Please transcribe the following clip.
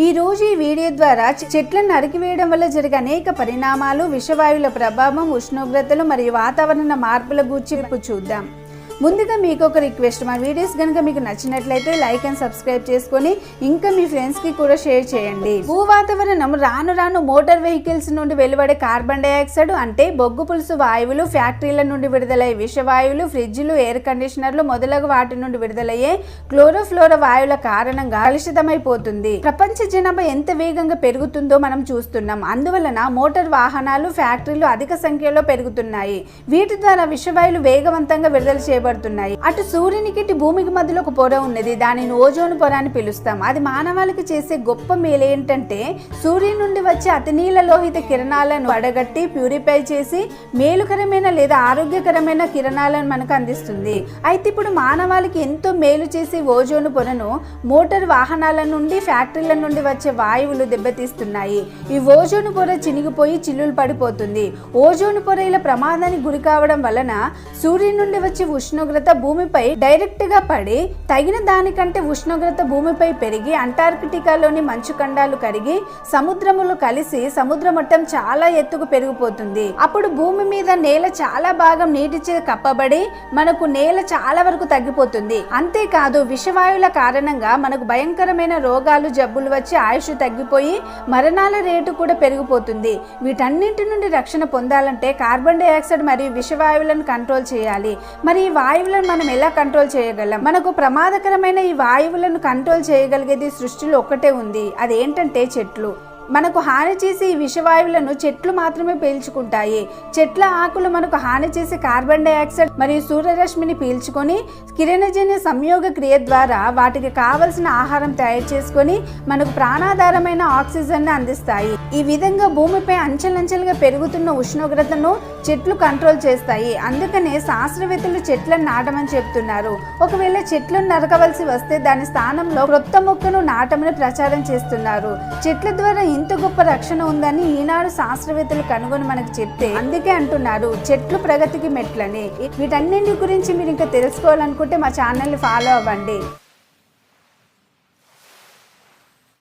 ఈ రోజు ఈ వీడియో ద్వారా చెట్లను నరికివేయడం వల్ల జరిగే అనేక పరిణామాలు, విషవాయువుల ప్రభావం, ఉష్ణోగ్రతలు మరియు వాతావరణ మార్పుల గురించి చూద్దాం. ముందుగా మీకు ఒక రిక్వెస్ట్, మా వీడియోస్ కనుక మీకు నచ్చినట్లయితే లైక్ అండ్ సబ్స్క్రైబ్ చేసుకొని ఇంకా మీ ఫ్రెండ్స్ కి కూడా షేర్ చేయండి. భూ వాతావరణం రాను రాను మోటార్ వెహికల్స్ నుండి వెలువడే కార్బన్ డైఆక్సైడ్ అంటే బొగ్గు పులుసు వాయువులు, ఫ్యాక్టరీల నుండి విడుదలయ్యే విషవాయువులు, ఫ్రిడ్జ్లు, ఎయిర్ కండిషనర్లు మొదలగు వాటి నుండి విడుదలయ్యే క్లోరోఫ్లోరో వాయువుల కారణంగా కలుషితమైపోతుంది. ప్రపంచ జనాభా ఎంత వేగంగా పెరుగుతుందో మనం చూస్తున్నాం. అందువలన మోటార్ వాహనాలు, ఫ్యాక్టరీలు అధిక సంఖ్యలో పెరుగుతున్నాయి. వీటి ద్వారా విషవాయువులు వేగవంతంగా విడుదల చేయబడుతున్నాయి. అటు సూర్యునికి ఇటు భూమికి మధ్యలో ఒక పొర ఉన్నది, దానిని ఓజోన్ పొర అని పిలుస్తాం. అది మానవాళికి చేసే గొప్ప మేలు ఏంటంటే సూర్యుని నుండి వచ్చే అతినీల లోహిత కిరణాలను వడగట్టి ప్యూరిఫై చేసి మేలుకరమైన లేదా ఆరోగ్యకరమైన కిరణాలను మనకు అందిస్తుంది. అయితే ఇప్పుడు మానవాళికి ఎంతో మేలు చేసే ఓజోన్ పొరను మోటార్ వాహనాల నుండి, ఫ్యాక్టరీల నుండి వచ్చే వాయువులు దెబ్బతీస్తున్నాయి. ఈ ఓజోన్ పొర చినిగిపోయి చిల్లులు పడిపోతుంది. ఓజోన్ పొర ఇలా ప్రమాదానికి గురి కావడం వలన సూర్యుని నుండి వచ్చే ఉష్ణోగ్రత భూమిపై డైరెక్ట్ గా పడి తగిన దానికంటే ఉష్ణోగ్రత భూమిపై పెరిగి అంటార్కిటికాలోని మంచు ఖండాలు కరిగి సముద్రములు కలిసి సముద్ర మట్టం చాలా ఎత్తుకు పెరిగిపోతుంది. అప్పుడు భూమి మీద నేల చాలా భాగం నీటిచే కప్పబడి మనకు నేల చాలా వరకు తగ్గిపోతుంది. అంతేకాదు విషవాయువుల కారణంగా మనకు భయంకరమైన రోగాలు, జబ్బులు వచ్చి ఆయుష్ తగ్గిపోయి మరణాల రేటు కూడా పెరిగిపోతుంది. వీటన్నింటి నుండి రక్షణ పొందాలంటే కార్బన్ డైఆక్సైడ్ మరియు విషవాయువులను కంట్రోల్ చేయాలి. మరి ఈ వాయువులను మనం ఎలా కంట్రోల్ చేయగలం? మనకు ప్రమాదకరమైన ఈ వాయువులను కంట్రోల్ చేయగలిగేది సృష్టిలో ఒక్కటే ఉంది, అదేంటంటే చెట్లు. మనకు హాని చేసే ఈ విషవాయువులను చెట్లు మాత్రమే పీల్చుకుంటాయి. చెట్ల ఆకులు మనకు హాని చేసే కార్బన్ డైఆక్సైడ్ మరియు సూర్యరశ్మిని పీల్చుకొని కిరణజన్య సంయోగ క్రియ ద్వారా వాటికి కావలసిన ఆహారం తయారు చేసుకొని మనకు ప్రాణాధారమైన ఆక్సిజన్ అందిస్తాయి. ఈ విధంగా భూమిపై అంచెలంచెలుగా పెరుగుతున్న ఉష్ణోగ్రతను చెట్లు కంట్రోల్ చేస్తాయి. అందుకనే శాస్త్రవేత్తలు చెట్లను నాటమని చెప్తున్నారు. ఒకవేళ చెట్లను నరకవలసి వస్తే దాని స్థానంలో క్రొత్త మొక్కను నాటమని ప్రచారం చేస్తున్నారు. చెట్ల ద్వారా ఇంత గొప్ప రక్షణ ఉందని ఈనాడు శాస్త్రవేత్తలు కనుగొని మనకు చెప్తే అందుకే అంటున్నారు చెట్లు ప్రగతికి మెట్లని. వీటన్నింటి గురించి మీరు ఇంకా తెలుసుకోవాలనుకుంటే మా ఛానల్ని ఫాలో అవ్వండి.